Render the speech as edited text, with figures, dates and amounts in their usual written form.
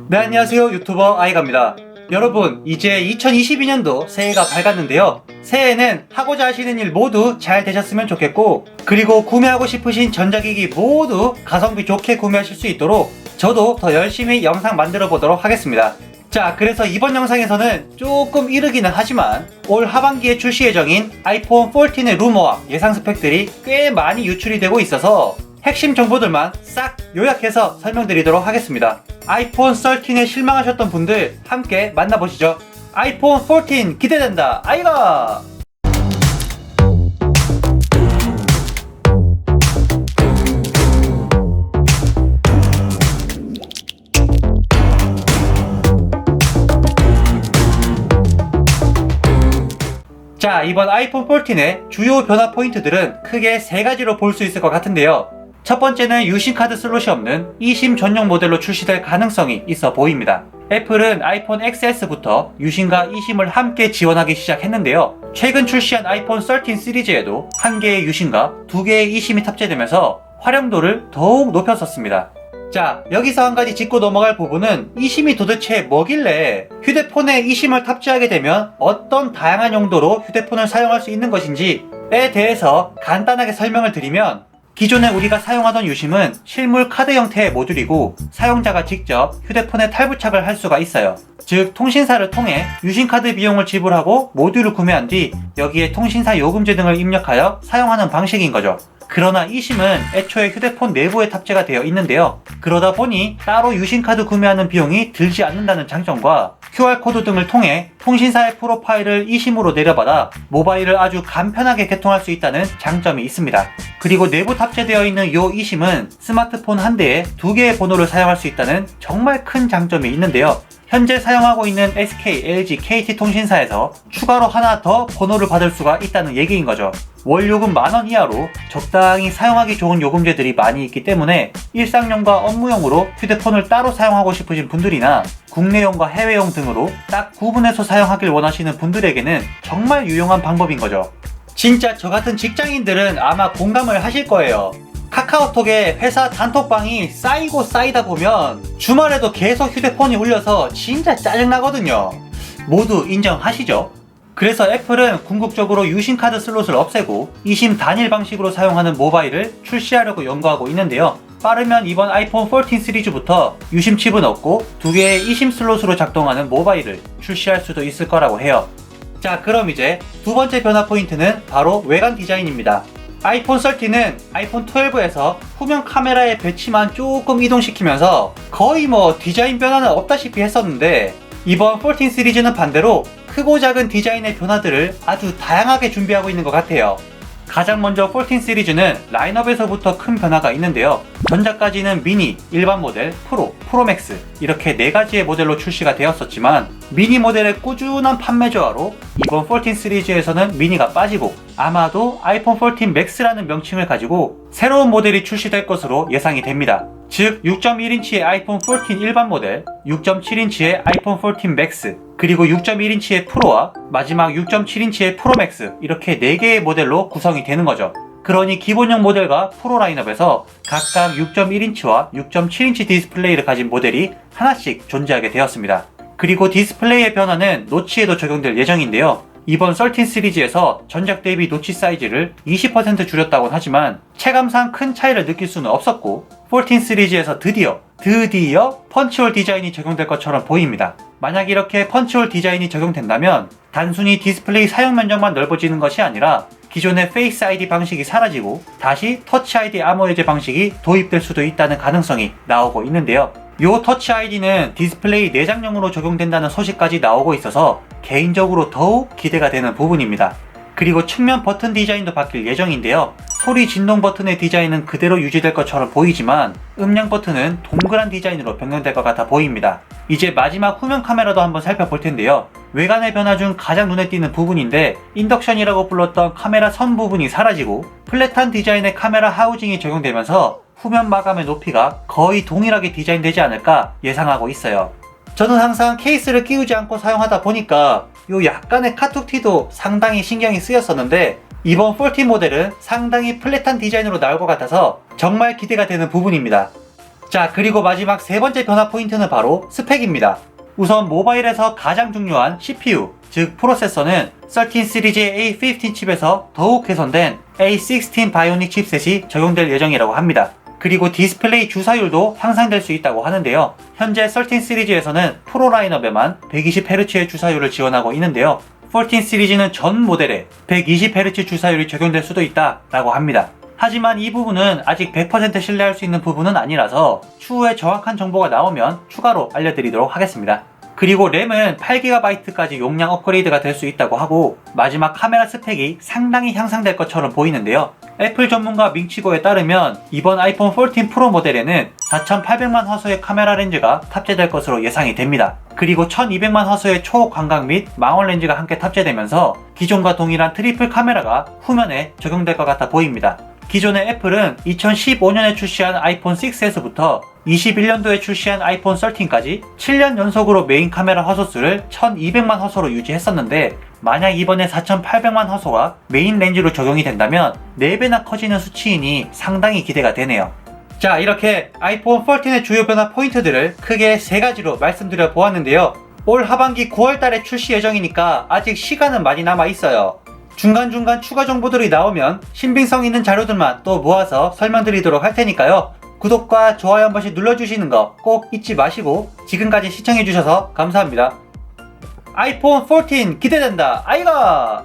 네, 안녕하세요. 유튜버 아이가입니다. 여러분, 이제 2022년도 새해가 밝았는데요. 새해에는 하고자 하시는 일 모두 잘 되셨으면 좋겠고, 그리고 구매하고 싶으신 전자기기 모두 가성비 좋게 구매하실 수 있도록 저도 더 열심히 영상 만들어 보도록 하겠습니다. 자, 그래서 이번 영상에서는 조금 이르기는 하지만 올 하반기에 출시 예정인 아이폰 14의 루머와 예상 스펙들이 꽤 많이 유출이 되고 있어서 핵심 정보들만 싹 요약해서 설명드리도록 하겠습니다. 아이폰 13에 실망하셨던 분들 함께 만나보시죠. 아이폰 14 기대된다 아이가! 자, 이번 아이폰 14의 주요 변화 포인트들은 크게 세 가지로 볼 수 있을 것 같은데요. 첫 번째는 유심카드 슬롯이 없는 eSIM 전용 모델로 출시될 가능성이 있어 보입니다. 애플은 아이폰 XS부터 유심과 eSIM을 함께 지원하기 시작했는데요. 최근 출시한 아이폰 13 시리즈에도 한 개의 유심과 두 개의 eSIM이 탑재되면서 활용도를 더욱 높였었습니다. 자, 여기서 한 가지 짚고 넘어갈 부분은 eSIM이 도대체 뭐길래 휴대폰에 eSIM을 탑재하게 되면 어떤 다양한 용도로 휴대폰을 사용할 수 있는 것인지에 대해서 간단하게 설명을 드리면, 기존에 우리가 사용하던 유심은 실물 카드 형태의 모듈이고 사용자가 직접 휴대폰에 탈부착을 할 수가 있어요. 즉, 통신사를 통해 유심카드 비용을 지불하고 모듈을 구매한 뒤 여기에 통신사 요금제 등을 입력하여 사용하는 방식인 거죠. 그러나 eSIM은 애초에 휴대폰 내부에 탑재가 되어 있는데요. 그러다 보니 따로 유심카드 구매하는 비용이 들지 않는다는 장점과 QR코드 등을 통해 통신사의 프로파일을 eSIM으로 내려받아 모바일을 아주 간편하게 개통할 수 있다는 장점이 있습니다. 그리고 내부 탑재되어 있는 이 eSIM은 스마트폰 한 대에 두 개의 번호를 사용할 수 있다는 정말 큰 장점이 있는데요. 현재 사용하고 있는 SK, LG, KT 통신사에서 추가로 하나 더 번호를 받을 수가 있다는 얘기인 거죠. 월 요금 10,000원 이하로 적당히 사용하기 좋은 요금제들이 많이 있기 때문에 일상용과 업무용으로 휴대폰을 따로 사용하고 싶으신 분들이나 국내용과 해외용 등으로 딱 구분해서 사용하길 원하시는 분들에게는 정말 유용한 방법인 거죠. 진짜 저 같은 직장인들은 아마 공감을 하실 거예요. 카카오톡에 회사 단톡방이 쌓이고 쌓이다 보면 주말에도 계속 휴대폰이 울려서 진짜 짜증나거든요. 모두 인정하시죠? 그래서 애플은 궁극적으로 유심카드 슬롯을 없애고 eSIM 단일 방식으로 사용하는 모바일을 출시하려고 연구하고 있는데요. 빠르면 이번 아이폰 14 시리즈부터 유심 칩은 없고 두 개의 eSIM 슬롯으로 작동하는 모바일을 출시할 수도 있을 거라고 해요. 자, 그럼 이제 두 번째 변화 포인트는 바로 외관 디자인입니다. 아이폰 13은 아이폰 12에서 후면 카메라의 배치만 조금 이동시키면서 거의 디자인 변화는 없다시피 했었는데, 이번 14 시리즈는 반대로 크고 작은 디자인의 변화들을 아주 다양하게 준비하고 있는 것 같아요. 가장 먼저 14 시리즈는 라인업에서부터 큰 변화가 있는데요. 전작까지는 미니, 일반 모델, 프로, 프로맥스 이렇게 4가지의 모델로 출시가 되었었지만 미니 모델의 꾸준한 판매 조화로 이번 14 시리즈에서는 미니가 빠지고 아마도 아이폰 14 맥스라는 명칭을 가지고 새로운 모델이 출시될 것으로 예상이 됩니다. 즉 6.1인치의 아이폰 14 일반 모델, 6.7인치의 아이폰 14 맥스, 그리고 6.1인치의 프로와 마지막 6.7인치의 프로맥스 이렇게 4개의 모델로 구성이 되는 거죠. 그러니 기본형 모델과 프로 라인업에서 각각 6.1인치와 6.7인치 디스플레이를 가진 모델이 하나씩 존재하게 되었습니다. 그리고 디스플레이의 변화는 노치에도 적용될 예정인데요. 이번 13 시리즈에서 전작 대비 노치 사이즈를 20% 줄였다곤 하지만 체감상 큰 차이를 느낄 수는 없었고 14 시리즈에서 드디어 펀치홀 디자인이 적용될 것처럼 보입니다. 만약 이렇게 펀치홀 디자인이 적용된다면 단순히 디스플레이 사용 면적만 넓어지는 것이 아니라 기존의 페이스 아이디 방식이 사라지고 다시 터치 아이디 암호 해제 방식이 도입될 수도 있다는 가능성이 나오고 있는데요. 요 터치 아이디는 디스플레이 내장형으로 적용된다는 소식까지 나오고 있어서 개인적으로 더욱 기대가 되는 부분입니다. 그리고 측면 버튼 디자인도 바뀔 예정인데요. 소리 진동 버튼의 디자인은 그대로 유지될 것처럼 보이지만 음량 버튼은 동그란 디자인으로 변경될 것 같아 보입니다. 이제 마지막 후면 카메라도 한번 살펴볼 텐데요. 외관의 변화 중 가장 눈에 띄는 부분인데 인덕션이라고 불렀던 카메라 선 부분이 사라지고 플랫한 디자인의 카메라 하우징이 적용되면서 후면 마감의 높이가 거의 동일하게 디자인되지 않을까 예상하고 있어요. 저는 항상 케이스를 끼우지 않고 사용하다 보니까 요 약간의 카툭티도 상당히 신경이 쓰였었는데 이번 14 모델은 상당히 플랫한 디자인으로 나올 것 같아서 정말 기대가 되는 부분입니다. 자, 그리고 마지막 세 번째 변화 포인트는 바로 스펙입니다. 우선 모바일에서 가장 중요한 CPU, 즉 프로세서는 13 시리즈의 A15 칩에서 더욱 개선된 A16 바이오닉 칩셋이 적용될 예정이라고 합니다. 그리고 디스플레이 주사율도 향상될 수 있다고 하는데요. 현재 13 시리즈에서는 프로 라인업에만 120Hz의 주사율을 지원하고 있는데요. 14 시리즈는 전 모델에 120Hz 주사율이 적용될 수도 있다라고 합니다. 하지만 이 부분은 아직 100% 신뢰할 수 있는 부분은 아니라서 추후에 정확한 정보가 나오면 추가로 알려드리도록 하겠습니다. 그리고 램은 8GB까지 용량 업그레이드가 될 수 있다고 하고 마지막 카메라 스펙이 상당히 향상될 것처럼 보이는데요. 애플 전문가 밍치고에 따르면 이번 아이폰 14 프로 모델에는 4800만 화소의 카메라 렌즈가 탑재될 것으로 예상이 됩니다. 그리고 1200만 화소의 초광각 및 망원 렌즈가 함께 탑재되면서 기존과 동일한 트리플 카메라가 후면에 적용될 것 같아 보입니다. 기존의 애플은 2015년에 출시한 아이폰 6에서부터 21년도에 출시한 아이폰 13까지 7년 연속으로 메인 카메라 화소수를 1200만 화소로 유지했었는데 만약 이번에 4800만 화소가 메인 렌즈로 적용이 된다면 4배나 커지는 수치이니 상당히 기대가 되네요. 자, 이렇게 아이폰 14의 주요 변화 포인트들을 크게 3가지로 말씀드려 보았는데요. 올 하반기 9월달에 출시 예정이니까 아직 시간은 많이 남아 있어요. 중간중간 추가 정보들이 나오면 신빙성 있는 자료들만 또 모아서 설명드리도록 할 테니까요. 구독과 좋아요 한 번씩 눌러주시는 거 꼭 잊지 마시고 지금까지 시청해주셔서 감사합니다. 아이폰 14 기대된다. 아이가!